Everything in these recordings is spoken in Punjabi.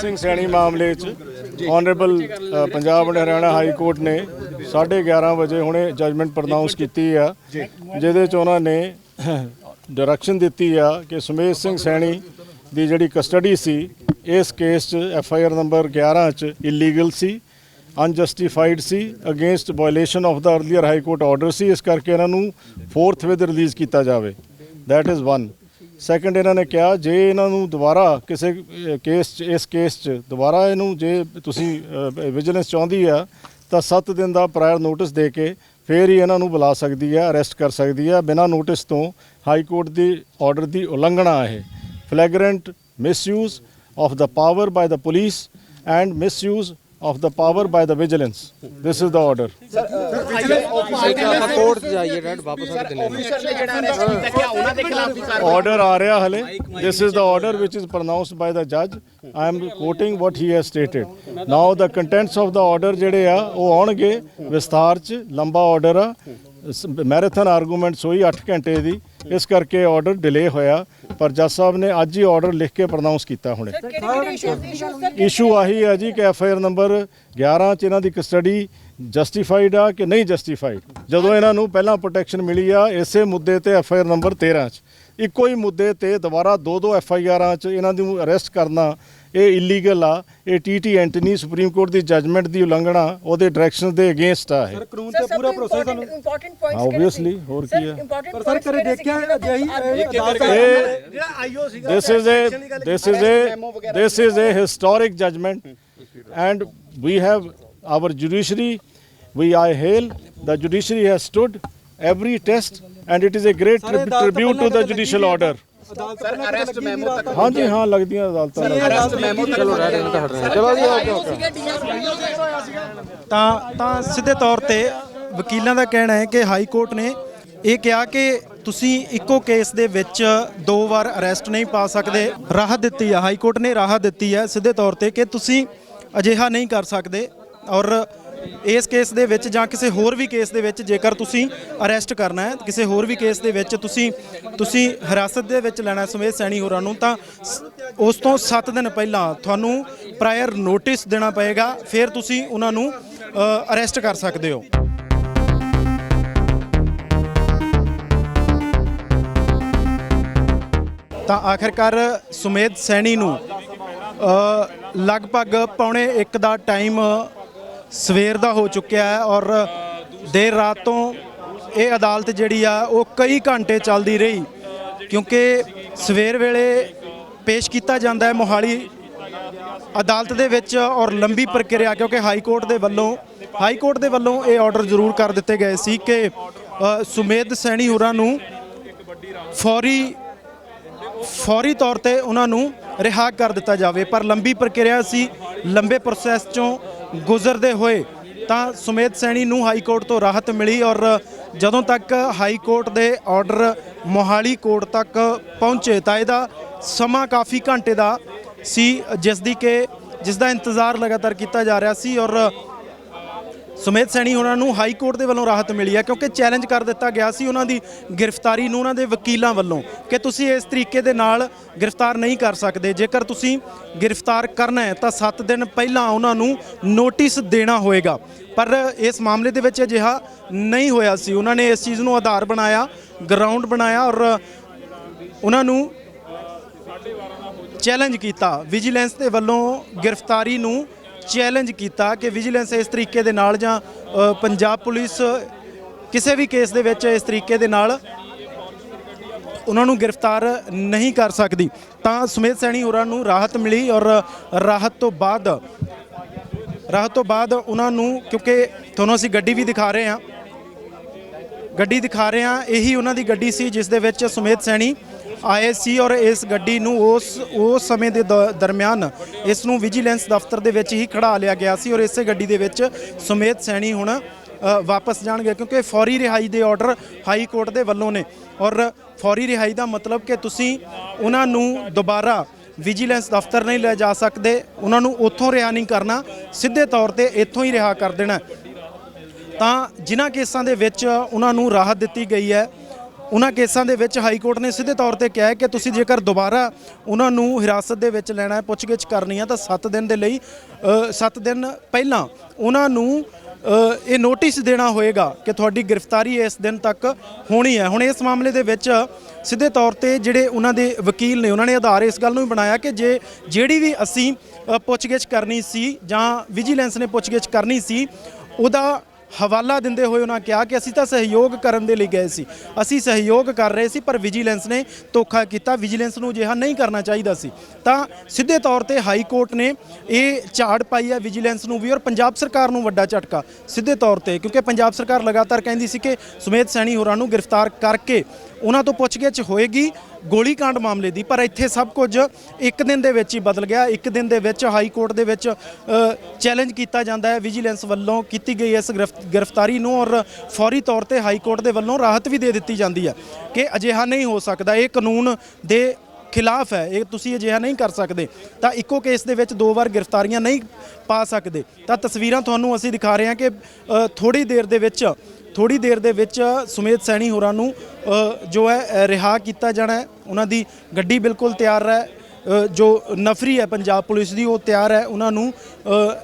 ਸਿੰਘ ਸੈਣੀ ਮਾਮਲੇ 'ਚ honourable Punjab and Haryana high court ने 11:30 वजे हुणे जजमेंट प्रनाउंस की है, जिहदे च उन्होंने डायरैक्शन दी है कि सुमेध सिंह सैणी की जिहड़ी कस्टडी सी इस केस FIR नंबर 11 च इलीगल सी, अनजस्टिफाइड सी, against violation of the earlier High Court order सी। इस करके इन्हों 4th विद रिलीज़ किया जाए। That is 1। सैकेंड इन्होंने कहा जे इन्हों दोबारा किसी केस इस केस दोबारा इनू जे तुसी विजिलेंस चाहती है तो 7 दिन का प्रायर नोटिस दे के फिर ही इन्हों बुला सकती है, अरेस्ट कर सकती है। बिना नोटिस तो हाई कोर्ट की ऑर्डर की उलंघना है। फ्लैग्रेंट misuse of the power by the police and misuse of the power by the vigilance. This is the order. Order आ रहा हले. This is the order which is pronounced by the judge. I am quoting what he has stated. Now the contents of the order ਜਿਹੜੇ ਆ ਉਹ ਆਉਣਗੇ ਵਿਸਥਾਰ ਚ। ਲੰਬਾ ਆਰਡਰ ਆ, मैराथन आर्गूमेंट्स हुई 8 घंटे की, इस करके ऑर्डर डिले होया। पर जज साहब ने अज ही ऑर्डर लिख के प्रनाउंस किया। हुणे इशू आही है जी कि FIR नंबर 11 च इन्हां दी कस्टडी जस्टिफाइड आ कि नहीं जस्टिफाइड। जदों इन्हां पहला प्रोटैक्शन मिली आ इसे मुद्दे ते FIR नंबर 13 च इक्को ही मुद्दे ते दोबारा 2 FIR च इन्हां दी अरेस्ट करना ये इलीगल आ। ये TT एंटनी सुप्रीम कोर्ट की जजमेंट की उलंघना ਉਹਦੇ डायरैक्शन के अगेंस्ट आ है। ऑब्वियसली होर की है। This is a historic judgment and we have our judiciary. I hail the judiciary has stood every test and it is a great tribute to the judicial order. हाँ जी हाँ लगती अदालत सीधे तौर पर वकीलों का कहना है कि हाई कोर्ट ने यह कहा कि तुसी इको केस दे विच 2 बार अरेस्ट नहीं पा सकते। राहत दिती है, हाई कोर्ट ने राहत दिती है सीधे तौर पर कि तुसी अजिहा नहीं कर सकते। और इस केस दे विच जां किसी होर भी केस दे विच जेकर तुसी अरेस्ट करना है, किसी होर भी केस दे विच तुसी हिरासत दे विच लैना सुमेध सैणी होरां नूं, तां उस तो 7 दिन पहलां तुहानूं प्रायर नोटिस देना पएगा, फिर तुसी उन्हां नूं अरेस्ट कर सकते हो। तां आखिरकार सुमेध सैणी नूं लगभग 1:45 दा टाइम सवेर का हो चुका है और देर रात तो ये अदालत जिहड़ी आ वो कई घंटे चलती रही, क्योंकि सवेर वेले पेश किया जाता है मोहाली अदालत दे विच और लंबी प्रक्रिया, क्योंकि हाई कोर्ट दे वल्लों ये ऑर्डर जरूर कर दिते गए सी कि सुमेध सैणी होरां नूं फौरी तौर पर उन्होंने रिहा कर दिता जाए। पर लंबी प्रक्रिया सी, लंबे प्रोसैस चों गुजरते हुए तो सुमेध सैणी नूं हाई कोर्ट तो राहत मिली और जदों तक हाई कोर्ट के ऑर्डर मोहाली कोर्ट तक पहुँचे तो यदा समा काफ़ी घंटे का सी, जिसका इंतज़ार लगातार किया जा रहा सी। और सुमेध सैणी होरां नूं हाई कोर्ट के वलों राहत मिली है, क्योंकि चैलेंज कर दिता गया सी उन्हां दी गिरफ्तारी नूं उन्हां दे वकीलों वलों कि तुसीं इस तरीके दे नाल गिरफ्तार नहीं कर सकते। जेकर तुसीं गिरफ्तार करना है तो 7 दिन पहलां उन्हां नूं नोटिस देना होएगा। पर इस मामले दे विच अजिहा नहीं होया सी। उन्होंने इस चीज़ नूं आधार बनाया, ग्राउंड बनाया और उन्हां नूं चैलेंज किया, विजिलेंस के वलों गिरफ्तारी नूं चैलेंज किया कि विजिलेंस इस तरीके दे नाल जां पंजाब पुलिस किसी भी केस दे विच इस तरीके दे नाल उन्हां नूं गिरफ्तार नहीं कर सकती। तां सुमेध सैणी होरां नूं राहत मिली और राहत तो बाद उन्हां नूं, क्योंकि तुहानूं असीं गड्डी भी दिखा रहे हैं, यही उन्हां दी गड्डी सी जिस दे विच सुमेध सैणी आए सी। और इस गड्डी नूं उस समय दे दरमियान इस नूं विजिलेंस दफ्तर दे विच ही खड़ा लिया गया सी और इसे गड्डी दे विच सुमेध सैणी हुण वापस जाणगे, क्योंकि फौरी रिहाई दे ऑर्डर हाई कोर्ट दे वल्लों ने। और फौरी रिहाई का मतलब कि तुसीं उन्हां नूं दोबारा विजिलेंस दफ्तर नहीं ले जा सकते, उन्हां नूं उत्थों रिहा नहीं करना, सीधे तौर पर इत्थों ही रिहा कर देना। तां जिन्हां केसां दे विच उन्हां नूं राहत दित्ती गई है ਉਹਨਾਂ ਕੇਸਾਂ ਦੇ ਵਿੱਚ ਹਾਈ ਕੋਰਟ ਨੇ ਸਿੱਧੇ ਤੌਰ ਤੇ ਕਿਹਾ ਹੈ ਕਿ ਤੁਸੀਂ ਜੇਕਰ ਦੁਬਾਰਾ ਉਹਨਾਂ ਨੂੰ ਹਿਰਾਸਤ ਦੇ ਵਿੱਚ ਲੈਣਾ ਹੈ, ਪੁੱਛਗਿੱਛ ਕਰਨੀ ਹੈ ਤਾਂ 7 ਦਿਨ ਦੇ ਲਈ 7 ਦਿਨ ਪਹਿਲਾਂ ਉਹਨਾਂ ਨੂੰ ਇਹ ਨੋਟਿਸ ਦੇਣਾ ਹੋਏਗਾ ਕਿ ਤੁਹਾਡੀ ਗ੍ਰਿਫਤਾਰੀ ਇਸ ਦਿਨ ਤੱਕ ਹੋਣੀ ਹੈ। ਹੁਣ ਇਸ ਮਾਮਲੇ ਦੇ ਵਿੱਚ ਸਿੱਧੇ ਤੌਰ ਤੇ ਜਿਹੜੇ ਉਹਨਾਂ ਦੇ ਵਕੀਲ ਨੇ ਉਹਨਾਂ ਨੇ ਆਧਾਰ ਇਸ ਗੱਲ ਨੂੰ ਵੀ ਬਣਾਇਆ ਕਿ ਜਿਹੜੀ ਵੀ ਅਸੀਂ ਪੁੱਛਗਿੱਛ ਕਰਨੀ ਸੀ ਜਾਂ ਵਿਜੀਲੈਂਸ ਨੇ ਪੁੱਛਗਿੱਛ ਕਰਨੀ ਸੀ ਉਹਦਾ ਹਵਾਲਾ ਦਿੰਦੇ ਹੋਏ ਉਹਨਾਂ ਕਿਹਾ ਕਿ ਅਸੀਂ ਤਾਂ ਸਹਿਯੋਗ ਕਰਨ ਦੇ ਲਈ ਗਏ ਸੀ, ਅਸੀਂ ਸਹਿਯੋਗ ਕਰ ਰਹੇ ਸੀ ਪਰ ਵਿਜੀਲੈਂਸ ਨੇ ਧੋਖਾ ਕੀਤਾ, ਵਿਜੀਲੈਂਸ ਨੂੰ ਅਜਿਹਾ ਨਹੀਂ ਕਰਨਾ ਚਾਹੀਦਾ ਸੀ। ਤਾਂ ਸਿੱਧੇ ਤੌਰ ਤੇ ਹਾਈ ਕੋਰਟ ਨੇ ਇਹ ਝਾੜ ਪਾਈ ਹੈ ਵਿਜੀਲੈਂਸ ਨੂੰ ਵੀ ਔਰ ਪੰਜਾਬ ਸਰਕਾਰ ਨੂੰ ਵੱਡਾ ਝਟਕਾ ਸਿੱਧੇ ਤੌਰ ਤੇ, ਕਿਉਂਕਿ ਪੰਜਾਬ ਸਰਕਾਰ ਲਗਾਤਾਰ ਕਹਿੰਦੀ ਸੀ ਕਿ ਸੁਮੇਧ ਸੈਣੀ ਹੋਰਾਂ ਨੂੰ ਗ੍ਰਿਫਤਾਰ ਕਰਕੇ ਉਹਨਾਂ ਤੋਂ ਪੁੱਛਗਿੱਛ ਹੋਏਗੀ ਗੋਲੀकांड ਮਾਮਲੇ ਦੀ, ਪਰ ਇੱਥੇ ਸਭ ਕੁਝ ਇੱਕ ਦਿਨ ਦੇ ਵਿੱਚ ਹੀ ਬਦਲ ਗਿਆ। ਇੱਕ ਦਿਨ ਦੇ ਵਿੱਚ ਹਾਈ ਕੋਰਟ ਦੇ ਵਿੱਚ ਚੈਲੰਜ ਕੀਤਾ ਜਾਂਦਾ ਹੈ ਵਿਜੀਲੈਂਸ ਵੱਲੋਂ ਕੀਤੀ ਗਈ ਇਸ ਗ੍ਰਿਫਤਾਰੀ ਨੂੰ ਔਰ ਫੌਰੀ ਤੌਰ ਤੇ ਹਾਈ ਕੋਰਟ ਦੇ ਵੱਲੋਂ ਰਾਹਤ ਵੀ ਦੇ ਦਿੱਤੀ ਜਾਂਦੀ ਹੈ ਕਿ ਅਜਿਹਾ ਨਹੀਂ ਹੋ ਸਕਦਾ, ਇਹ ਕਾਨੂੰਨ ਦੇ ਖਿਲਾਫ ਹੈ, ਇਹ ਤੁਸੀਂ ਅਜਿਹਾ ਨਹੀਂ ਕਰ ਸਕਦੇ। ਤਾਂ ਇੱਕੋ ਕੇਸ ਦੇ ਵਿੱਚ 2 ਵਾਰ ਗ੍ਰਿਫਤਾਰੀਆਂ ਨਹੀਂ ਪਾ ਸਕਦੇ। ਤਾਂ ਤਸਵੀਰਾਂ ਤੁਹਾਨੂੰ ਅਸੀਂ ਦਿਖਾ ਰਹੇ ਹਾਂ ਕਿ ਥੋੜੀ ਦੇਰ ਦੇ ਵਿੱਚ ਸੁਮੇਧ ਸੈਣੀ ਹੋਰਾਂ ਨੂੰ ਜੋ ਹੈ ਰਿਹਾ ਕੀਤਾ ਜਾਣਾ ਹੈ। ਉਹਨਾਂ ਦੀ ਗੱਡੀ ਬਿਲਕੁਲ ਤਿਆਰ ਹੈ, ਜੋ ਨਫਰੀ ਹੈ ਪੰਜਾਬ ਪੁਲਿਸ ਦੀ ਉਹ ਤਿਆਰ ਹੈ ਉਹਨਾਂ ਨੂੰ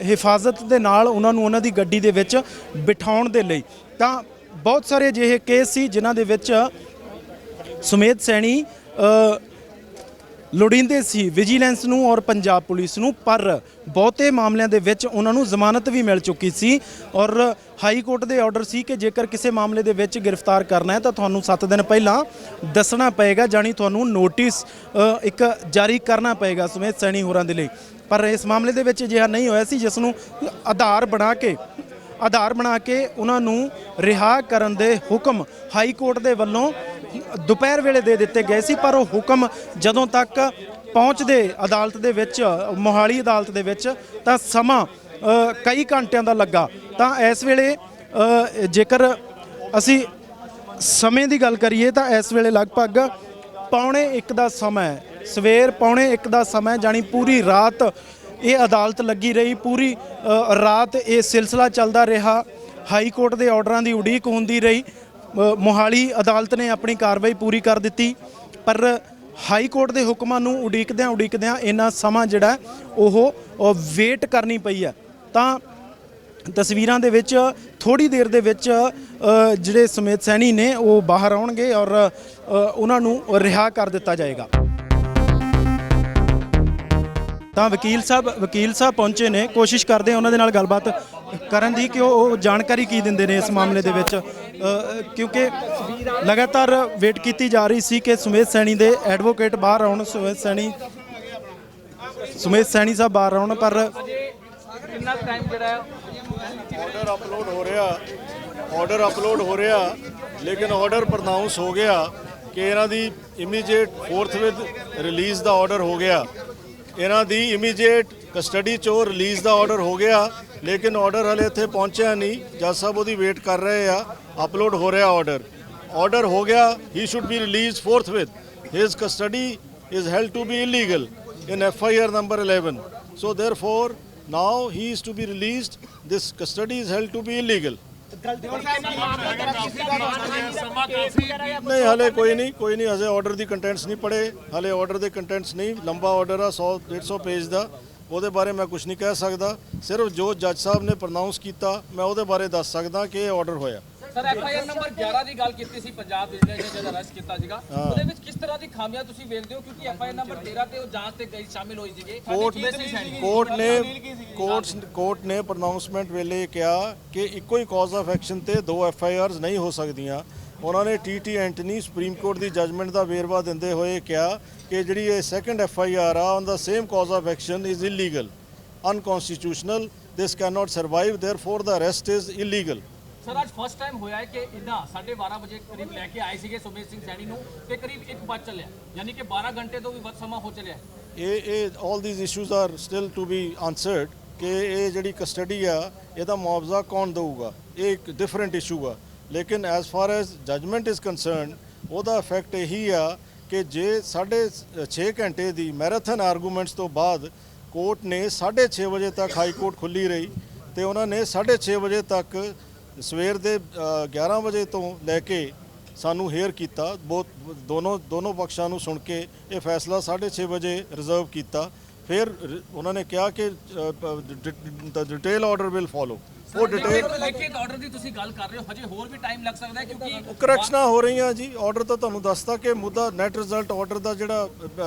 ਹਿਫਾਜ਼ਤ ਦੇ ਨਾਲ ਉਹਨਾਂ ਦੀ ਗੱਡੀ ਦੇ ਵਿੱਚ ਬਿਠਾਉਣ ਦੇ ਲਈ। ਤਾਂ ਬਹੁਤ ਸਾਰੇ ਅਜਿਹੇ ਕੇਸ ਸੀ ਜਿਨ੍ਹਾਂ ਦੇ ਵਿੱਚ ਸੁਮੇਧ ਸੈਣੀ ਲੋੜੀਂਦੇ ਸੀ ਵਿਜੀਲੈਂਸ ਨੂੰ ਔਰ ਪੰਜਾਬ ਪੁਲਿਸ ਨੂੰ, ਪਰ ਬਹੁਤੇ ਮਾਮਲਿਆਂ ਦੇ ਵਿੱਚ ਉਹਨਾਂ ਨੂੰ ਜ਼ਮਾਨਤ ਵੀ ਮਿਲ ਚੁੱਕੀ ਸੀ ਔਰ ਹਾਈ ਕੋਰਟ ਦੇ ਆਰਡਰ ਸੀ ਕਿ ਜੇਕਰ ਕਿਸੇ ਮਾਮਲੇ ਦੇ ਵਿੱਚ ਗ੍ਰਿਫਤਾਰ ਕਰਨਾ ਹੈ ਤਾਂ ਤੁਹਾਨੂੰ 7 ਦਿਨ ਪਹਿਲਾਂ ਦੱਸਣਾ ਪਏਗਾ, ਜਾਣੀ ਤੁਹਾਨੂੰ ਨੋਟਿਸ ਇੱਕ ਜਾਰੀ ਕਰਨਾ ਪਏਗਾ ਸੁਮੇਧ ਸੈਣੀ ਹੋਰਾਂ ਦੇ ਲਈ। ਪਰ ਇਸ ਮਾਮਲੇ ਦੇ ਵਿੱਚ ਅਜਿਹਾ ਨਹੀਂ ਹੋਇਆ ਸੀ, ਜਿਸ ਨੂੰ ਆਧਾਰ ਬਣਾ ਕੇ ਉਹਨਾਂ ਨੂੰ ਰਿਹਾ ਕਰਨ ਦੇ ਹੁਕਮ ਹਾਈ ਕੋਰਟ ਦੇ ਵੱਲੋਂ ਦੁਪਹਿਰ ਵੇਲੇ ਦੇ ਦਿੱਤੇ ਗਏ ਸੀ। ਪਰ ਉਹ ਹੁਕਮ ਜਦੋਂ ਤੱਕ ਪਹੁੰਚਦੇ ਅਦਾਲਤ ਦੇ ਵਿੱਚ, ਮੋਹਾਲੀ ਅਦਾਲਤ ਦੇ ਵਿੱਚ, ਤਾਂ ਸਮਾਂ ਕਈ ਘੰਟਿਆਂ ਦਾ ਲੱਗਾ। ਤਾਂ ਇਸ ਵੇਲੇ ਜੇਕਰ ਅਸੀਂ ਸਮੇਂ ਦੀ ਗੱਲ ਕਰੀਏ ਤਾਂ ਇਸ ਵੇਲੇ ਲਗਭਗ 1:45 ਦਾ ਸਮਾਂ ਹੈ, ਸਵੇਰ 1:45 ਦਾ ਸਮਾਂ, ਜਾਣੀ ਪੂਰੀ ਰਾਤ ਇਹ ਅਦਾਲਤ ਲੱਗੀ ਰਹੀ, ਪੂਰੀ ਰਾਤ ਇਹ ਸਿਲਸਿਲਾ ਚੱਲਦਾ ਰਿਹਾ। ਹਾਈ ਕੋਰਟ ਦੇ ਆਰਡਰਾਂ ਦੀ ਉਡੀਕ ਹੁੰਦੀ ਰਹੀ। ਮੋਹਾਲੀ ਅਦਾਲਤ ਨੇ ਆਪਣੀ ਕਾਰਵਾਈ ਪੂਰੀ ਕਰ ਦਿੱਤੀ, ਪਰ ਹਾਈ ਕੋਰਟ ਦੇ ਹੁਕਮਾਂ ਨੂੰ ਉਡੀਕਦਿਆਂ ਇੰਨਾ ਸਮਾਂ ਜਿਹੜਾ ਉਹ ਵੇਟ ਕਰਨੀ ਪਈ ਹੈ। ਤਾਂ ਤਸਵੀਰਾਂ ਦੇ ਵਿੱਚ ਥੋੜੀ ਦੇਰ ਦੇ ਵਿੱਚ ਜਿਹੜੇ ਸੁਮੇਧ ਸੈਣੀ ਨੇ ਉਹ ਬਾਹਰ ਆਉਣਗੇ ਔਰ ਉਹਨਾਂ ਨੂੰ ਰਿਹਾ ਕਰ ਦਿੱਤਾ ਜਾਏਗਾ। ਤਾਂ ਵਕੀਲ ਸਾਹਿਬ ਪਹੁੰਚੇ ਨੇ, ਕੋਸ਼ਿਸ਼ ਕਰਦੇ ਆ ਉਹਨਾਂ ਦੇ ਨਾਲ ਗੱਲਬਾਤ ਕਰਨ ਦੀ ਕਿ ਉਹ ਜਾਣਕਾਰੀ ਕੀ ਦਿੰਦੇ ਨੇ ਇਸ ਮਾਮਲੇ ਦੇ ਵਿੱਚ, ਕਿਉਂਕਿ ਲਗਾਤਾਰ ਵੇਟ ਕੀਤੀ ਜਾ ਰਹੀ ਸੀ ਕਿ ਸੁਮੇਧ ਸੈਣੀ ਦੇ ਐਡਵੋਕੇਟ ਬਾਹਰ ਆਉਣ, ਸੁਮੇਧ ਸੈਣੀ ਸਾਹਿਬ ਬਾਹਰ ਆਉਣ, ਪਰ ਕਿੰਨਾ ਟਾਈਮ ਜਿਹੜਾ ਆਰਡਰ ਅਪਲੋਡ ਹੋ ਰਿਹਾ ਲੇਕਿਨ ਆਰਡਰ ਪ੍ਰਨਾਉਂਸ ਹੋ ਗਿਆ ਕਿ ਇਹਨਾਂ ਦੀ ਇਮੀਡੀਏਟ ਫੋਰਥਵਿਦ ਰਿਲੀਜ਼ ਦਾ ਆਰਡਰ ਹੋ ਗਿਆ, ਇਹਨਾਂ ਦੀ ਇਮੀਡੀਏਟ ਕਸਟਡੀ ਚੋਂ ਰਿਲੀਜ਼ ਦਾ ਆਰਡਰ ਹੋ ਗਿਆ, ਲੇਕਿਨ ਆਰਡਰ ਹਲੇ ਇੱਥੇ ਪਹੁੰਚਿਆ ਨਹੀਂ। ਜੱਜ ਸਾਹਿਬ ਉਹਦੀ ਵੇਟ ਕਰ ਰਹੇ ਆ, ਅਪਲੋਡ ਹੋ ਰਿਹਾ ਆਰਡਰ ਹੋ ਗਿਆ, he should be released forthwith, his custody is held to be illegal in FIR number 11, so therefore now he is to be released, this custody is held to be illegal. नहीं हले कोई नहीं हजे ऑर्डर दी कंटेंट्स नहीं पढ़े, हले ऑर्डर दे कंटेंट्स नहीं, लंबा ऑर्डर आ 100-150 पेज दा, ਉਹਦੇ ਬਾਰੇ ਮੈਂ ਕੁਝ ਨਹੀਂ ਕਹਿ ਸਕਦਾ, ਸਿਰਫ ਜੋ ਜੱਜ ਸਾਹਿਬ ਨੇ ਪ੍ਰਨਾਉਂਸ ਕੀਤਾ ਮੈਂ ਉਹਦੇ ਬਾਰੇ ਦੱਸ ਸਕਦਾ ਕਿ ਇਹ ਆਰਡਰ ਹੋਇਆ। ਸਰ FIR ਨੰਬਰ 11 ਦੀ ਗੱਲ ਕੀਤੀ ਸੀ, ਪੰਜਾਬ ਵਿਜੀਲੈਂਸ ਨੇ ਅਰੈਸਟ ਕੀਤਾ ਸੀਗਾ, ਉਹਦੇ ਵਿੱਚ ਕਿਸ ਤਰ੍ਹਾਂ ਦੀ ਖਾਮੀਆਂ ਤੁਸੀਂ ਵੇਖਦੇ ਹੋ, ਕਿਉਂਕਿ FIR ਨੰਬਰ 13 ਤੇ ਉਹ ਜਾਂਚ ਤੇ ਗਈ ਸ਼ਾਮਿਲ ਹੋਈ ਸੀਗੇ, ਕੋਰਟ ਨੇ ਪ੍ਰਨਾਉਂਸਮੈਂਟ ਵੇਲੇ ਕਿਹਾ ਕਿ ਇੱਕੋ ਹੀ ਕਾਜ਼ ਆਫ ਐਕਸ਼ਨ ਤੇ 2 FIRs ਨਹੀਂ ਹੋ ਸਕਦੀਆਂ। ਉਹਨਾਂ ਨੇ TT ਐਂਟਨੀ ਸੁਪਰੀਮ ਕੋਰਟ ਦੀ ਜਜਮੈਂਟ ਦਾ ਵੇਰਵਾ ਦਿੰਦੇ ਹੋਏ ਕਿਹਾ ਕਿ ਜਿਹੜੀ ਇਹ ਸੈਕੰਡ FIR ਆ on the same cause of action is illegal, unconstitutional, this cannot survive, therefore the arrest is illegal. Sir ਅੱਜ ਫਸਟ ਟਾਈਮ ਹੋਇਆ ਹੈ ਕਿ ਇਦਾਂ 12:30 ਵਜੇ ਕਰੀਬ ਲੈ ਕੇ ਆਏ ਸੀਗੇ ਸੁਮੇਧ ਸਿੰਘ ਸੈਣੀ ਨੂੰ ਤੇ ਕਰੀਬ 1 ਵਜ ਚੱਲਿਆ, ਯਾਨੀ ਕਿ 12 ਘੰਟੇ ਤੋਂ ਵੀ ਵੱਧ ਸਮਾਂ ਹੋ ਚੱਲਿਆ। ਇਹ all these issues are still to be answered ਕਿ ਇਹ ਜਿਹੜੀ ਕਸਟਡੀ ਆ ਇਹਦਾ ਮੁਆਵਜ਼ਾ ਕੌਣ ਦੇਊਗਾ, ਇਹ ਇੱਕ ਡਿਫਰੈਂਟ ਇਸ਼ੂ ਆ, ਲੇਕਿਨ as far as judgment is concerned ਉਹਦਾ ਇਫੈਕਟ ਇਹੀ ਆ ਕਿ ਜੇ 6.5 ਘੰਟੇ ਦੀ ਮੈਰਾਥਨ ਆਰਗੂਮੈਂਟਸ ਤੋਂ ਬਾਅਦ ਕੋਰਟ ਨੇ 6:30 ਵਜੇ ਤੱਕ ਹਾਈ ਕੋਰਟ ਖੁੱਲੀ ਰਹੀ ਤੇ ਉਹਨਾਂ ਨੇ 6:30 ਵਜੇ ਤੱਕ ਸਵੇਰ ਦੇ 11 ਵਜੇ ਤੋਂ ਲੈ ਕੇ ਸਾਨੂੰ ਹੇਅਰ ਕੀਤਾ, ਦੋਨੋਂ ਪੱਖਾਂ ਨੂੰ ਸੁਣ ਕੇ ਇਹ ਫੈਸਲਾ 6:30 ਵਜੇ ਰਿਜ਼ਰਵ ਕੀਤਾ। ਫਿਰ ਉਹਨਾਂ ਨੇ ਕਿਹਾ ਕਿ ਦ ਡਿਟੇਲ ਆਰਡਰ ਵਿਲ ਫੋਲੋ। ਉਹ ਡਿਟੇਲ ਲਿਖਿਤ ਆਰਡਰ ਦੀ ਤੁਸੀਂ ਗੱਲ ਕਰ ਰਹੇ ਹੋ, ਹਜੇ ਹੋਰ ਵੀ ਟਾਈਮ ਲੱਗ ਸਕਦਾ ਹੈ ਕਿਉਂਕਿ ਕਰੈਕਸ਼ਨਾਂ ਹੋ ਰਹੀਆਂ ਜੀ। ਆਰਡਰ ਤਾਂ ਤੁਹਾਨੂੰ ਦੱਸਤਾ ਕਿ ਮੁੱਦਾ ਨੈਟ ਰਿਜ਼ਲਟ ਆਰਡਰ ਦਾ ਜਿਹੜਾ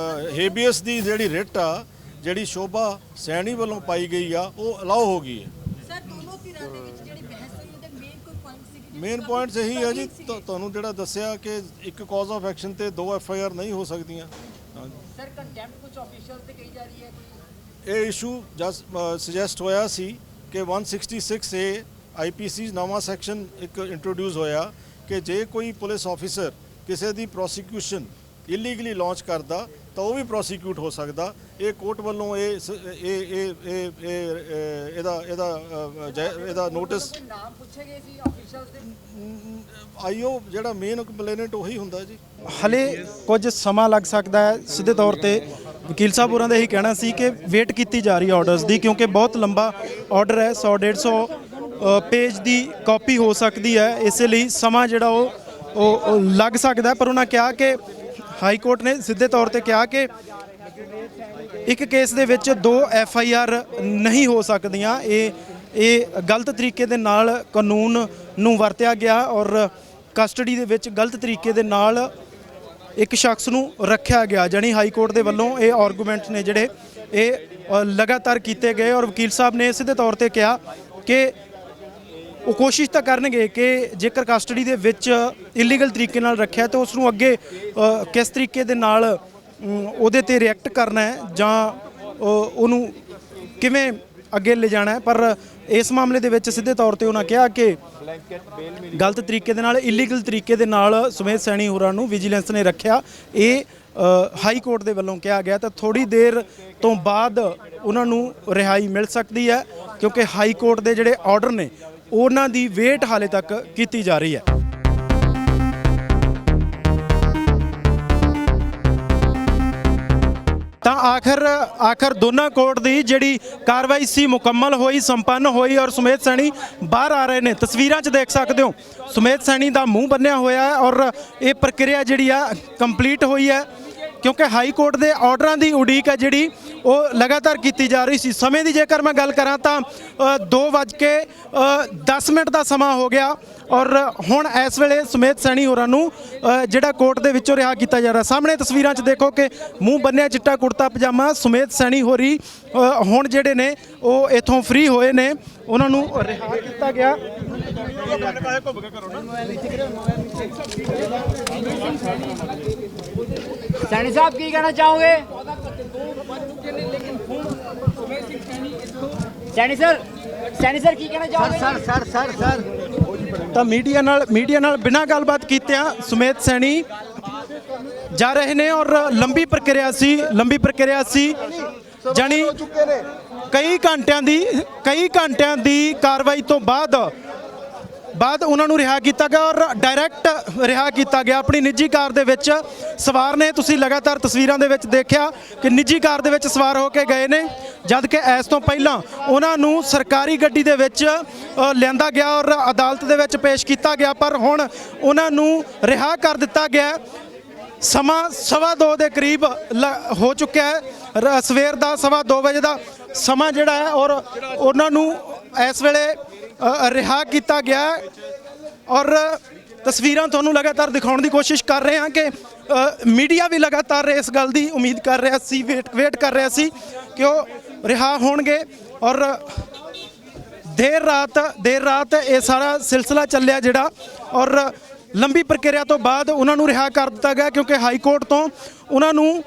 ਹੇਬੀਅਸ ਦੀ ਜਿਹੜੀ ਰਿਟ ਆ, ਜਿਹੜੀ ਸ਼ੋਭਾ ਸੈਣੀ ਵੱਲੋਂ ਪਾਈ ਗਈ ਆ, ਉਹ ਅਲਾਓ ਹੋ ਗਈ ਹੈ। ਸਰ ਦੋਨੋਂ ਧਿਰਾਂ ਦੇ ਵਿੱਚ ਜਿਹੜੀ ਬਹਿਸ ਹੋਈ ਉਹਦੇ ਮੇਨ ਕੋਈ ਪੁਆਇੰਟ ਸੀ? ਮੇਨ ਪੁਆਇੰਟਸ ਇਹੀ ਹੈ ਜੀ, ਤੁਹਾਨੂੰ ਜਿਹੜਾ ਦੱਸਿਆ ਕਿ ਇੱਕ ਕਾਜ਼ ਆਫ ਐਕਸ਼ਨ ਤੇ 2 FIR ਨਹੀਂ ਹੋ ਸਕਦੀਆਂ। ਸਰ ਕੰਟੈਂਪਟ ਕੁਝ ਆਫੀਸ਼ੀਅਲ ਤੇ ਕਹੀ ਜਾ ਰਹੀ ਹੈ ਇਹ ਇਸ਼ੂ ਜਸਟ ਸੁਜੈਸਟ ਹੋਇਆ ਸੀ ਕਿ 166A IPC ਨਵਾਂ ਸੈਕਸ਼ਨ ਇੱਕ ਇੰਟਰੋਡਿਊਸ ਹੋਇਆ ਕਿ ਜੇ ਕੋਈ ਪੁਲਿਸ ਆਫੀਸਰ ਕਿਸੇ ਦੀ ਪ੍ਰੋਸੀਕਿਊਸ਼ਨ ਇਲੀਗਲੀ ਲਾਂਚ ਕਰਦਾ ਤਾਂ ਉਹ ਵੀ ਪ੍ਰੋਸੀਕਿਊਟ ਹੋ ਸਕਦਾ। ਇਹ ਕੋਰਟ ਵੱਲੋਂ ਇਹਦਾ ਨੋਟਿਸ ਨਾਮ ਪੁੱਛੇ ਗਏ ਸੀ ਆਫੀਸ਼ੀਅਲ ਦੇ? ਆਈਓ ਜਿਹੜਾ ਮੇਨ ਕੰਪਲੇਨੈਂਟ ਉਹੀ ਹੁੰਦਾ ਜੀ। ਹਲੇ ਕੁਝ ਸਮਾਂ ਲੱਗ ਸਕਦਾ ਹੈ। ਸਿੱਧੇ ਤੌਰ ਤੇ ਵਕੀਲ ਸਾਹਿਬ ਹੋਰਾਂ ਦਾ ਇਹੀ ਕਹਿਣਾ ਸੀ ਕਿ ਵੇਟ ਕੀਤੀ ਜਾ ਰਹੀ ਹੈ ਆਰਡਰਸ ਦੀ, ਕਿਉਂਕਿ ਬਹੁਤ ਲੰਬਾ ਆਰਡਰ ਹੈ, 100-150 ਪੇਜ ਦੀ ਕਾਪੀ ਹੋ ਸਕਦੀ ਹੈ, ਇਸੇ ਲਈ ਸਮਾਂ ਜਿਹੜਾ ਉਹ ਲੱਗ ਸਕਦਾ। ਪਰ ਉਹਨਾਂ ਕਿਹਾ ਕਿ ਹਾਈ ਕੋਰਟ ਨੇ ਸਿੱਧੇ ਤੌਰ ਤੇ ਕਿਹਾ ਕਿ ਇੱਕ ਕੇਸ ਦੇ ਵਿੱਚ 2 FIR ਨਹੀਂ ਹੋ ਸਕਦੀਆਂ। ਇਹ ਗਲਤ ਤਰੀਕੇ ਦੇ ਨਾਲ ਕਾਨੂੰਨ ਨੂੰ ਵਰਤਿਆ ਗਿਆ ਔਰ ਕਸਟਡੀ ਦੇ ਵਿੱਚ ਗਲਤ ਤਰੀਕੇ ਦੇ ਨਾਲ ਇੱਕ ਸ਼ਖਸ ਨੂੰ ਰੱਖਿਆ ਗਿਆ। ਜਾਣੀ ਹਾਈ ਕੋਰਟ ਦੇ ਵੱਲੋਂ ਇਹ ਆਰਗੂਮੈਂਟ ਨੇ ਜਿਹੜੇ ਇਹ ਲਗਾਤਾਰ ਕੀਤੇ ਗਏ ਔਰ ਵਕੀਲ ਸਾਹਿਬ ਨੇ ਸਿੱਧੇ ਤੌਰ ਤੇ ਕਿਹਾ ਕਿ ਉਹ ਕੋਸ਼ਿਸ਼ ਤਾਂ ਕਰਨਗੇ ਕਿ ਜੇਕਰ ਕਸਟਡੀ ਦੇ ਵਿੱਚ ਇਲੀਗਲ ਤਰੀਕੇ ਨਾਲ ਰੱਖਿਆ ਤਾਂ ਉਸ ਨੂੰ ਅੱਗੇ ਕਿਸ ਤਰੀਕੇ ਦੇ ਨਾਲ ਉਹਦੇ ਤੇ ਰਿਐਕਟ ਕਰਨਾ ਹੈ ਜਾਂ ਉਹਨੂੰ ਕਿਵੇਂ ਅੱਗੇ ਲੈ ਜਾਣਾ ਹੈ। ਪਰ ਇਸ ਮਾਮਲੇ ਦੇ ਵਿੱਚ ਸਿੱਧੇ ਤੌਰ ਤੇ ਉਹਨਾਂ ਕਿਹਾ ਕਿ ਗਲਤ ਤਰੀਕੇ ਦੇ ਨਾਲ, ਇਲੀਗਲ ਤਰੀਕੇ ਦੇ ਨਾਲ ਸੁਮੇਧ ਸੈਣੀ ਹੋਰਾਂ ਨੂੰ ਵਿਜੀਲੈਂਸ ਨੇ ਰੱਖਿਆ। ਇਹ ਹਾਈ ਕੋਰਟ ਦੇ ਵੱਲੋਂ ਕਿਹਾ ਗਿਆ ਤਾਂ ਥੋੜੀ ਦੇਰ ਤੋਂ ਬਾਅਦ ਉਹਨਾਂ ਨੂੰ ਰਿਹਾਈ ਮਿਲ ਸਕਦੀ ਹੈ, ਕਿਉਂਕਿ ਹਾਈ ਕੋਰਟ ਦੇ ਜਿਹੜੇ ਆਰਡਰ ਨੇ ਉਹਨਾਂ ਦੀ ਵੇਟ ਹਾਲੇ ਤੱਕ ਕੀਤੀ ਜਾ ਰਹੀ ਹੈ। ਤਾਂ ਆਖਰ ਦੋਨਾਂ ਕੋਰਟ ਦੀ ਜਿਹੜੀ ਕਾਰਵਾਈ ਸੀ ਮੁਕੰਮਲ ਹੋਈ, ਸੰਪੰਨ ਹੋਈ ਔਰ ਸੁਮੇਧ ਸੈਣੀ ਬਾਹਰ ਆ ਰਹੇ ਨੇ। ਤਸਵੀਰਾਂ 'ਚ ਦੇਖ ਸਕਦੇ ਹੋ ਸੁਮੇਧ ਸੈਣੀ ਦਾ ਮੂੰਹ ਬੰਨਿਆ ਹੋਇਆ ਹੈ ਔਰ ਇਹ ਪ੍ਰਕਿਰਿਆ ਜਿਹੜੀ ਆ ਕੰਪਲੀਟ ਹੋਈ ਹੈ, ਕਿਉਂਕਿ ਹਾਈ ਕੋਰਟ ਦੇ ਆਰਡਰਾਂ ਦੀ ਉਡੀਕ ਹੈ ਜਿਹੜੀ ਉਹ ਲਗਾਤਾਰ ਕੀਤੀ ਜਾ ਰਹੀ ਸੀ। ਸਮੇਂ ਦੀ ਜੇਕਰ ਮੈਂ ਗੱਲ ਕਰਾਂ ਤਾਂ 2:10 ਦਾ ਸਮਾਂ ਹੋ ਗਿਆ ਔਰ ਹੁਣ ਇਸ ਵੇਲੇ ਸੁਮੇਧ ਸੈਣੀ ਹੋਰਾਂ ਨੂੰ ਜਿਹੜਾ ਕੋਰਟ ਦੇ ਵਿੱਚੋਂ ਰਿਹਾ ਕੀਤਾ ਜਾ ਰਿਹਾ। ਸਾਹਮਣੇ ਤਸਵੀਰਾਂ 'ਚ ਦੇਖੋ ਕਿ ਮੂੰਹ ਬੰਨਿਆ, ਚਿੱਟਾ ਕੁੜਤਾ ਪਜਾਮਾ ਸੁਮੇਧ ਸੈਣੀ ਹੋਰੀ ਹੁਣ ਜਿਹੜੇ ਨੇ ਉਹ ਇੱਥੋਂ ਫ੍ਰੀ ਹੋਏ ਨੇ, ਉਹਨਾਂ ਨੂੰ ਰਿਹਾ ਕੀਤਾ ਗਿਆ। ਸੈਣੀ ਸਾਹਿਬ ਕੀ ਕਹਿਣਾ ਚਾਹੋਗੇ? ਸੈਣੀ ਸਰ ਕੀ ਕਹਿਣਾ ਚਾਹੋਗੇ? ਸਰ ਤਾਂ ਮੀਡੀਆ ਨਾਲ ਬਿਨਾਂ ਗੱਲਬਾਤ ਕੀਤਿਆਂ ਸੁਮੇਧ ਸੈਣੀ ਜਾ ਰਹੇ ਨੇ ਔਰ ਲੰਬੀ ਪ੍ਰਕਿਰਿਆ ਸੀ ਜਾਣੀ ਕਈ ਘੰਟਿਆਂ ਦੀ ਕਾਰਵਾਈ ਤੋਂ ਬਾਅਦ ਉਹਨਾਂ ਨੂੰ ਰਿਹਾ ਕੀਤਾ ਗਿਆ ਔਰ ਡਾਇਰੈਕਟ ਰਿਹਾ ਕੀਤਾ ਗਿਆ ਆਪਣੀ ਨਿੱਜੀ ਕਾਰ ਦੇ ਵਿੱਚ ਸਵਾਰ ਨੇ। ਤੁਸੀਂ ਲਗਾਤਾਰ ਤਸਵੀਰਾਂ ਦੇ ਵਿੱਚ ਦੇਖਿਆ ਕਿ ਨਿੱਜੀ ਕਾਰ ਦੇ ਵਿੱਚ ਸਵਾਰ ਹੋ ਕੇ ਗਏ ਨੇ, ਜਦ ਕਿ ਇਸ ਤੋਂ ਪਹਿਲਾਂ ਉਹਨਾਂ ਨੂੰ ਸਰਕਾਰੀ ਗੱਡੀ ਦੇ ਵਿੱਚ ਲਿਆਂਦਾ ਗਿਆ ਔਰ ਅਦਾਲਤ ਦੇ ਵਿੱਚ ਪੇਸ਼ ਕੀਤਾ ਗਿਆ। ਪਰ ਹੁਣ ਉਹਨਾਂ ਨੂੰ ਰਿਹਾ ਕਰ ਦਿੱਤਾ ਗਿਆ। ਸਮਾਂ 2:15 ਦੇ ਕਰੀਬ ਹੋ ਚੁੱਕਿਆ ਹੈ, ਸਵੇਰ ਦਾ 2:15 ਵਜੇ ਦਾ ਸਮਾਂ ਜਿਹੜਾ ਹੈ ਔਰ ਉਹਨਾਂ ਨੂੰ ਇਸ ਵੇਲੇ ਰਿਹਾ ਕੀਤਾ ਗਿਆ ਔਰ ਤਸਵੀਰਾਂ ਤੁਹਾਨੂੰ ਲਗਾਤਾਰ ਦਿਖਾਉਣ ਦੀ ਕੋਸ਼ਿਸ਼ ਕਰ ਰਹੇ ਹਾਂ ਕਿ ਮੀਡੀਆ ਵੀ ਲਗਾਤਾਰ ਇਸ ਗੱਲ ਦੀ ਉਮੀਦ ਕਰ ਰਿਹਾ ਸੀ, ਵੇਟ ਕਰ ਰਿਹਾ ਸੀ ਕਿ ਉਹ ਰਿਹਾ ਹੋਣਗੇ ਔਰ ਦੇਰ ਰਾਤ ਇਹ ਸਾਰਾ ਸਿਲਸਿਲਾ ਚੱਲਿਆ ਜਿਹੜਾ ਔਰ ਲੰਬੀ ਪ੍ਰਕਿਰਿਆ ਤੋਂ ਬਾਅਦ ਉਹਨਾਂ ਨੂੰ ਰਿਹਾ ਕਰ ਦਿੱਤਾ ਗਿਆ, ਕਿਉਂਕਿ ਹਾਈ ਕੋਰਟ ਤੋਂ ਉਹਨਾਂ ਨੂੰ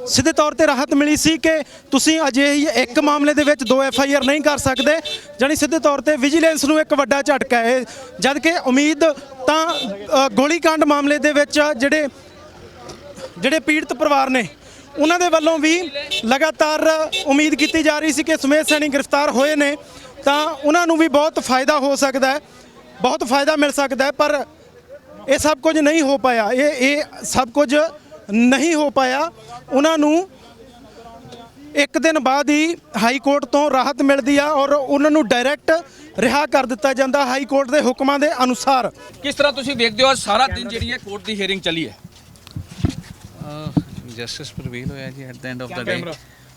ਸਿੱਧੇ ਤੌਰ ਤੇ ਰਾਹਤ ਮਿਲੀ ਸੀ ਕਿ ਤੁਸੀਂ ਅਜਿਹੀ ਇੱਕ ਮਾਮਲੇ ਦੇ ਵਿੱਚ 2 FIR ਨਹੀਂ ਕਰ ਸਕਦੇ। ਜਾਣੀ ਸਿੱਧੇ ਤੌਰ ਤੇ ਵਿਜੀਲੈਂਸ ਨੂੰ ਇੱਕ ਵੱਡਾ ਝਟਕਾ ਹੈ, ਜਦ ਕਿ ਉਮੀਦ ਤਾਂ ਗੋਲੀकांड ਮਾਮਲੇ ਦੇ ਵਿੱਚ ਜਿਹੜੇ ਪੀੜਤ ਪਰਿਵਾਰ ਨੇ ਉਹਨਾਂ ਦੇ ਵੱਲੋਂ ਵੀ ਲਗਾਤਾਰ ਉਮੀਦ ਕੀਤੀ ਜਾ ਰਹੀ ਸੀ ਕਿ ਸੁਮੇਧ ਸੈਣੀ ਗ੍ਰਿਫਤਾਰ ਹੋਏ ਨੇ ਤਾਂ ਉਹਨਾਂ ਨੂੰ ਵੀ ਬਹੁਤ ਫਾਇਦਾ ਹੋ ਸਕਦਾ ਹੈ, ਬਹੁਤ ਫਾਇਦਾ ਮਿਲ ਸਕਦਾ ਹੈ। ਪਰ ਇਹ ਸਭ ਕੁਝ ਨਹੀਂ ਹੋ ਪਾਇਆ, ਇਹ ਸਭ ਕੁਝ ਨਹੀਂ ਹੋ ਪਾਇਆ। ਉਹਨਾਂ ਨੂੰ ਇੱਕ ਦਿਨ ਬਾਅਦ ਹੀ ਹਾਈ ਕੋਰਟ ਤੋਂ ਰਾਹਤ ਮਿਲਦੀ ਆ ਔਰ ਉਹਨਾਂ ਨੂੰ ਡਾਇਰੈਕਟ ਰਿਹਾ ਕਰ ਦਿੱਤਾ ਜਾਂਦਾ ਹਾਈ ਕੋਰਟ ਦੇ ਹੁਕਮਾਂ ਦੇ ਅਨੁਸਾਰ। ਕਿਸ ਤਰ੍ਹਾਂ ਤੁਸੀਂ ਵੇਖਦੇ ਹੋ ਸਾਰਾ ਦਿਨ ਜਿਹੜੀ ਹੈ ਕੋਰਟ ਦੀ ਹੀਅਰਿੰਗ ਚੱਲੀ ਹੈ? ਜਸਟਿਸ ਪ੍ਰਵੇਲ ਹੋਇਆ ਜੀ ਐਟ ਦਾ ਐਂਡ ਆਫ ਦਾ ਡੇ।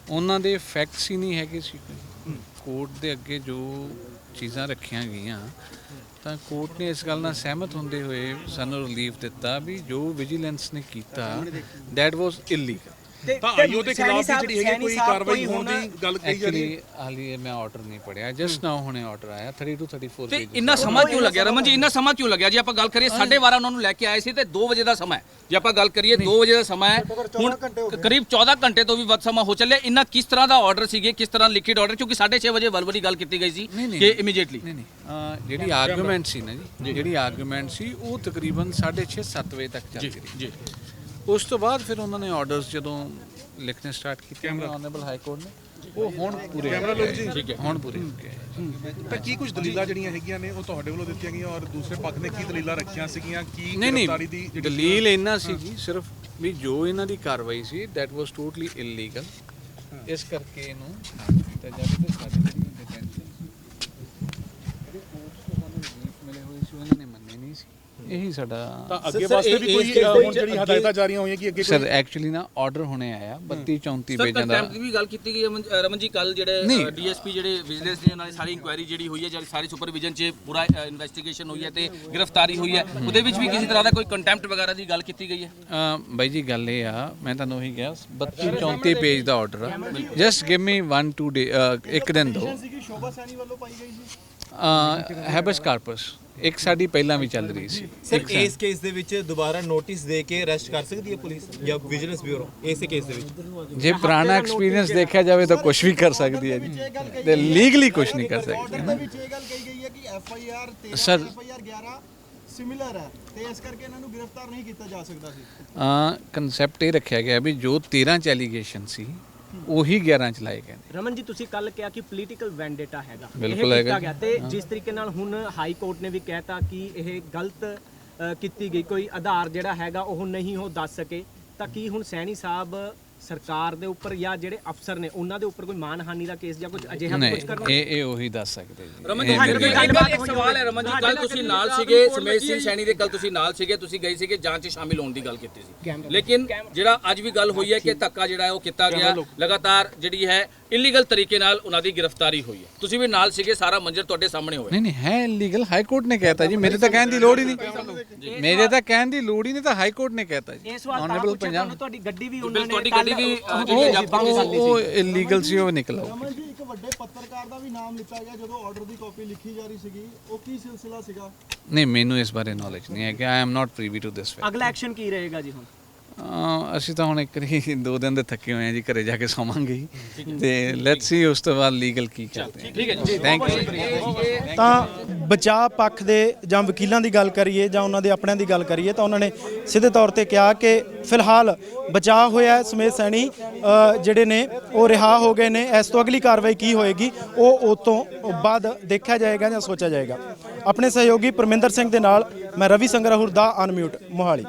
ਉਹਨਾਂ ਦੇ ਫੈਕਟਸ ਹੀ ਨਹੀਂ ਹੈਗੇ ਸੀ। ਕੋਰਟ ਦੇ ਅੱਗੇ ਜੋ ਚੀਜ਼ਾਂ ਰੱਖੀਆਂ ਗਈਆਂ ਤਾਂ ਕੋਰਟ ਨੇ ਇਸ ਗੱਲ ਨਾਲ ਸਹਿਮਤ ਹੁੰਦੇ ਹੋਏ ਸਾਨੂੰ ਰਿਲੀਫ ਦਿੱਤਾ ਵੀ ਜੋ ਵਿਜੀਲੈਂਸ ਨੇ ਕੀਤਾ ਦੈਟ ਵਾਸ ਇਲੀਗਲ। ਤਾਂ ਆਈਓ ਦੇ ਖਿਲਾਫ ਜਿਹੜੀ ਹੈਗੀ ਕੋਈ ਕਾਰਵਾਈ ਹੋਣ ਦੀ ਗੱਲ ਕਹੀ ਜਾ ਰਹੀ ਹੈ। ਹਾਲੀ ਮੈਂ ਆਰਡਰ ਨਹੀਂ ਪੜਿਆ, ਜਸਟ ਨਾਓ ਹੁਣੇ ਆਰਡਰ ਆਇਆ 30 to 34 ਤੇ pages ਇੰਨਾ ਸਮਾਂ ਕਿਉਂ ਲੱਗਿਆ ਰਮਨ ਜੀ? ਇੰਨਾ ਸਮਾਂ ਕਿਉਂ ਲੱਗਿਆ? ਜੇ ਆਪਾਂ ਗੱਲ ਕਰੀਏ 12:30 ਉਹਨਾਂ ਨੂੰ ਲੈ ਕੇ ਆਏ ਸੀ ਤੇ 2 ਵਜੇ ਦਾ ਸਮਾਂ ਹੈ। ਜੇ ਆਪਾਂ ਗੱਲ ਕਰੀਏ 2 ਵਜੇ ਦਾ ਸਮਾਂ ਹੈ, ਹੁਣ ਕਰੀਬ 14 ਘੰਟੇ ਤੋਂ ਵੀ ਵੱਧ ਸਮਾਂ ਹੋ ਚੱਲਿਆ। ਇੰਨਾ ਕਿਸ ਤਰ੍ਹਾਂ ਦਾ ਆਰਡਰ ਸੀਗੇ, ਕਿਸ ਤਰ੍ਹਾਂ ਲਿਖਿਡ ਆਰਡਰ? ਕਿਉਂਕਿ 6:30 ਵਜੇ ਵਰਬਲੀ ਗੱਲ ਕੀਤੀ ਗਈ ਸੀ ਕਿ ਇਮੀਡੀਏਟਲੀ ਜਿਹੜੀ ਆਰਗੂਮੈਂਟ ਸੀ ਨਾ ਜੀ, ਜਿਹੜੀ ਆਰਗੂਮੈਂਟ ਸੀ ਉਹ ਤਕਰੀਬਨ 6:30 7 ਵਜੇ ਤੱਕ ਚੱਲ ਰਹੀ ਜੀ। ਉਸ ਤੋਂ ਬਾਅਦ ਫਿਰ ਉਹਨਾਂ ਨੇ ਆਰਡਰਸ ਜਦੋਂ ਲਿਖਣੇ ਸਟਾਰਟ ਕੀਤੇ ਆਨਰੇਬਲ ਹਾਈ ਕੋਰਟ ਨੇ, ਉਹ ਹੁਣ ਪੂਰੇ ਠੀਕ ਹੈ, ਹੁਣ ਪੂਰੇ ਹੋ ਗਏ। ਤਾਂ ਕੀ ਕੁਝ ਦਲੀਲਾਂ ਜਿਹੜੀਆਂ ਹੈਗੀਆਂ ਨੇ ਉਹ ਤੁਹਾਡੇ ਵੱਲੋਂ ਦਿੱਤੀਆਂ ਗਈਆਂ ਔਰ ਦੂਸਰੇ ਪੱਖ ਨੇ ਕੀ ਦਲੀਲਾਂ ਰੱਖੀਆਂ ਸੀਗੀਆਂ? ਕੀ ਗ੍ਰਿਫਤਾਰੀ ਦੀ ਨਹੀਂ, ਦਲੀਲ ਇੰਨਾ ਸੀ ਜੀ ਸਿਰਫ ਵੀ ਜੋ ਇਹਨਾਂ ਦੀ ਕਾਰਵਾਈ ਸੀ ਦੈਟ ਵਾਸ ਟੋਟਲੀ ਇਲੀਗਲ। ਇਸ ਕਰਕੇ ਇਹਨੂੰ ਕੀਤਾ ਜਾਵੇ ਤੇ ਸਾਡੀ ਜਿਹੜੀ ਡਿਟੈਂਸ਼ਨ ਜਿਹੜੇ ਕੋਰਟ ਤੋਂ ਸਾਨੂੰ ਰਿਲੀਫ ਮਿਲੇ ਹੋਏ ਸੀ ਉਹਨਾਂ ਨੇ ਮੰਨੇ ਨਹੀਂ ਸੀ। ਇਹੀ ਸਾਡਾ ਤਾਂ ਅੱਗੇ ਵਾਸਤੇ ਵੀ ਕੋਈ ਹੁਣ ਜਿਹੜੀ ਹਦਾਇਤਾਂ ਜਾਰੀਆਂ ਹੋਈਆਂ ਕਿ ਅੱਗੇ ਸਰ ਐਕਚੁਅਲੀ ਨਾ ਆਰਡਰ ਹੁਣੇ ਆਇਆ 32 34 ਪੇਜਾਂ ਦਾ। ਕੰਟੈਂਪਟ ਦੀ ਵੀ ਗੱਲ ਕੀਤੀ ਗਈ ਹੈ ਰਮਨ ਜੀ। ਕੱਲ ਜਿਹੜੇ ਡੀਐਸਪੀ ਜਿਹੜੇ ਵਿਜੀਲੈਂਸ ਨੇ ਉਹਨਾਂ ਦੀ ਸਾਰੀ ਇਨਕੁਆਇਰੀ ਜਿਹੜੀ ਹੋਈ ਹੈ, ਜਿਹੜੀ ਸਾਰੀ ਸੁਪਰਵਿਜ਼ਨ 'ਚ ਪੂਰਾ ਇਨਵੈਸਟੀਗੇਸ਼ਨ ਹੋਈ ਹੈ ਤੇ ਗ੍ਰਿਫਤਾਰੀ ਹੋਈ ਹੈ, ਉਹਦੇ ਵਿੱਚ ਵੀ ਕਿਸੇ ਤਰ੍ਹਾਂ ਦਾ ਕੋਈ ਕੰਟੈਂਪਟ ਵਗੈਰਾ ਦੀ ਗੱਲ ਕੀਤੀ ਗਈ ਹੈ? ਬਾਈ ਜੀ ਗੱਲ ਇਹ ਆ, ਮੈਂ ਤੁਹਾਨੂੰ ਉਹੀ ਕਿਹਾ 32 34 ਪੇਜ ਦਾ ਆਰਡਰ ਆ। ਜਸਟ ਗਿਵ ਮੀ 1-2 ਡੇ, ਇੱਕ ਦਿਨ ਦਿਓ। ਸ਼ੋਭਾ ਸੈਣੀ ਵੱਲੋਂ ਪਾਈ ਗਈ ਸੀ ਹੈਬਸ ਕਾਰਪਸ ਇੱਕ ਸਾਡੀ ਪਹਿਲਾਂ ਵੀ ਚੱਲ ਰਹੀ ਸੀ। ਸਰ ਇਸ ਕੇਸ ਦੇ ਵਿੱਚ ਦੁਬਾਰਾ ਨੋਟਿਸ ਦੇ ਕੇ ਅਰੈਸਟ ਕਰ ਸਕਦੀ ਹੈ ਪੁਲਿਸ ਜਾਂ ਵਿਜੀਲੈਂਸ ਬਿਊਰੋ ਇਸੇ ਕੇਸ ਦੇ ਵਿੱਚ? ਜੇ ਪੁਰਾਣਾ ਐਕਸਪੀਰੀਅੰਸ ਦੇਖਿਆ ਜਾਵੇ ਤਾਂ ਕੁਝ ਵੀ ਕਰ ਸਕਦੀ ਹੈ ਜੀ, ਤੇ ਲੀਗਲੀ ਕੁਝ ਨਹੀਂ ਕਰ ਸਕਦੀ। ਆਰਡਰ ਦੇ ਵਿੱਚ ਇਹ ਗੱਲ ਕਹੀ ਗਈ ਹੈ ਕਿ ਐਫਆਈਆਰ 13 ਸਰ ਐਫਆਈਆਰ 11 ਸਿਮਿਲਰ ਹੈ ਤੇ ਇਸ ਕਰਕੇ ਇਹਨਾਂ ਨੂੰ ਗ੍ਰਿਫਤਾਰ ਨਹੀਂ ਕੀਤਾ ਜਾ ਸਕਦਾ ਸੀ। ਕਨਸੈਪਟ ਇਹ ਰੱਖਿਆ ਗਿਆ ਵੀ ਜੋ 13 ਚ ਐਲੀਗੇਸ਼ਨ ਸੀ ਉਹੀ 11 ਚ ਲਾਏ ਗਏ ਨੇ। ਰਮਨ ਜੀ ਤੁਸੀਂ ਕੱਲ ਕਿਹਾ ਕਿ ਪੋਲੀਟੀਕਲ ਵੈਂਡੇਟਾ ਹੈਗਾ, ਬਿਲਕੁਲ ਹੈਗਾ ਗਿਆ ਤੇ ਜਿਸ ਤਰੀਕੇ ਨਾਲ ਹੁਣ ਹਾਈ ਕੋਰਟ ਨੇ ਵੀ ਕਹਿਤਾ ਕਿ ਇਹ ਗਲਤ ਕੀਤੀ ਗਈ, ਕੋਈ ਆਧਾਰ ਜਿਹੜਾ ਹੈਗਾ ਉਹ ਨਹੀਂ ਉਹ ਦੱਸ ਸਕੇ, ਤਾਂ ਕੀ ਹੁਣ ਸੈਣੀ ਸਾਹਿਬ ਸਰਕਾਰ ਦੇ ਉੱਪਰ ਜਾਂ ਜਿਹੜੇ ਅਫਸਰ ਨੇ ਉਹਨਾਂ ਦੇ ਉੱਪਰ ਕੋਈ ਮਾਨਹਾਨੀ ਦਾ ਕੇਸ ਜਾਂ ਕੁਝ ਅਜਿਹਾ ਕੁਝ ਕਰਨਾ? ਇਹ ਉਹੀ ਦੱਸ ਸਕਦੇ ਜੀ। ਰਮਨ ਜੀ ਇੱਕ ਸਵਾਲ ਹੈ ਰਮਨ ਜੀ, ਕੱਲ ਤੁਸੀਂ ਨਾਲ ਸੀਗੇ ਸਮੇਤ ਸਿੰਘ ਸੈਣੀ ਦੇ, ਕੱਲ ਤੁਸੀਂ ਨਾਲ ਸੀਗੇ, ਤੁਸੀਂ ਗਏ ਸੀਗੇ ਜਾਂਚ 'ਚ ਸ਼ਾਮਿਲ ਹੋਣ ਦੀ ਗੱਲ ਕੀਤੀ ਸੀ, ਲੇਕਿਨ ਜਿਹੜਾ ਅੱਜ ਵੀ ਗੱਲ ਹੋਈ ਹੈ ਕਿ ਧੱਕਾ ਜਿਹੜਾ ਹੈ ਉਹ ਕੀਤਾ ਗਿਆ, ਲਗਾਤਾਰ ਜਿਹੜੀ ਹੈ ਇਲੀਗਲ ਤਰੀਕੇ ਨਾਲ ਉਹਨਾਂ ਦੀ ਗ੍ਰਿਫਤਾਰੀ ਹੋਈ ਹੈ, ਤੁਸੀਂ ਵੀ ਨਾਲ ਸੀਗੇ, ਸਾਰਾ ਮੰਜ਼ਰ ਤੁਹਾਡੇ ਸਾਹਮਣੇ ਹੋਇਆ। ਨਹੀਂ ਹੈ ਇਲੀਗਲ, ਹਾਈ ਕੋਰਟ ਨੇ ਕਹਿਤਾ ਜੀ, ਮੇਰੇ ਤਾਂ ਕਹਿਣ ਦੀ ਲੋੜ ਹੀ ਨਹੀਂ, ਮੇਰੇ ਤਾਂ ਕਹਿਣ ਦੀ ਲੋੜ ਹੀ ਨਹੀਂ, ਤਾਂ ਹਾਈ ਕੋਰਟ ਨੇ ਕਹਿਤਾ ਜੀ। ਆਨਰੇਬਲ ਪੰਜਾਬ ਤੁਹਾਡੀ ਗੱਡੀ ਵੀ ਉਹਨਾਂ ਨੇ ਤੁਹਾਡੀ ਗੱਡੀ ਵੀ ਉਹ ਇਲੀਗਲ ਸੀ, ਉਹ ਨਿਕਲ ਆਊ। ਰਮਨ ਜੀ ਇੱਕ ਵੱਡੇ ਪੱਤਰਕਾਰ ਦਾ ਵੀ ਨਾਮ ਲਿੱਤਾ ਗਿਆ ਜਦੋਂ ਆਰਡਰ ਦੀ ਕਾਪੀ ਲਿਖੀ ਜਾ ਰਹੀ ਸੀਗੀ, ਉਹ ਕੀ ਸਿਲਸਿਲਾ ਸੀਗਾ? ਨਹੀਂ, ਮੈਨੂੰ ਇਸ ਬਾਰੇ ਨੌਲੇਜ ਨਹੀਂ ਹੈ ਕਿ I am not privy to this. ਅਗਲਾ ਐਕਸ਼ਨ ਕੀ ਰਹੇਗਾ ਜੀ ਹੁਣ? ਅਸੀਂ ਤਾਂ ਹੁਣ ਇੱਕ ਵਾਰੀ 2 ਦਿਨ ਦੇ ਥੱਕੇ ਹੋਏ ਆ ਜੀ, ਘਰੇ ਜਾ ਕੇ ਸੌਵਾਂਗੇ ਤੇ ਲੈਟਸ ਸੀ ਉਸ ਤੋਂ ਬਾਅਦ ਲੀਗਲ ਕੀ ਕਰਦੇ ਆ। ਠੀਕ ਹੈ ਜੀ, ਥੈਂਕ ਯੂ। ਤਾਂ ਬਚਾਅ ਪੱਖ ਦੇ ਜਾਂ ਵਕੀਲਾਂ ਦੀ ਗੱਲ ਕਰੀਏ ਜਾਂ ਉਹਨਾਂ ਦੇ ਆਪਣਿਆਂ ਦੀ ਗੱਲ ਕਰੀਏ ਤਾਂ ਉਹਨਾਂ ਨੇ ਸਿੱਧੇ ਤੌਰ ਤੇ ਕਿਹਾ ਕਿ ਫਿਲਹਾਲ ਬਚਾਅ ਹੋਇਆ ਸਮੇਤ ਸੈਣੀ ਜਿਹੜੇ ਨੇ ਉਹ ਰਿਹਾ ਹੋ ਗਏ ਨੇ। ਇਸ ਤੋਂ ਅਗਲੀ ਕਾਰਵਾਈ ਕੀ ਹੋਏਗੀ ਉਹ ਤੋਂ ਬਾਅਦ ਦੇਖਿਆ ਜਾਏਗਾ ਜਾਂ ਸੋਚਿਆ ਜਾਏਗਾ। ਆਪਣੇ ਸਹਿਯੋਗੀ ਪਰਮਿੰਦਰ ਸਿੰਘ ਦੇ ਨਾਲ ਮੈਂ ਰਵੀ ਸੰਗਰਾਹੁਰ ਦਾ ਅਨਮਿਊਟ ਮੋਹਾਲੀ।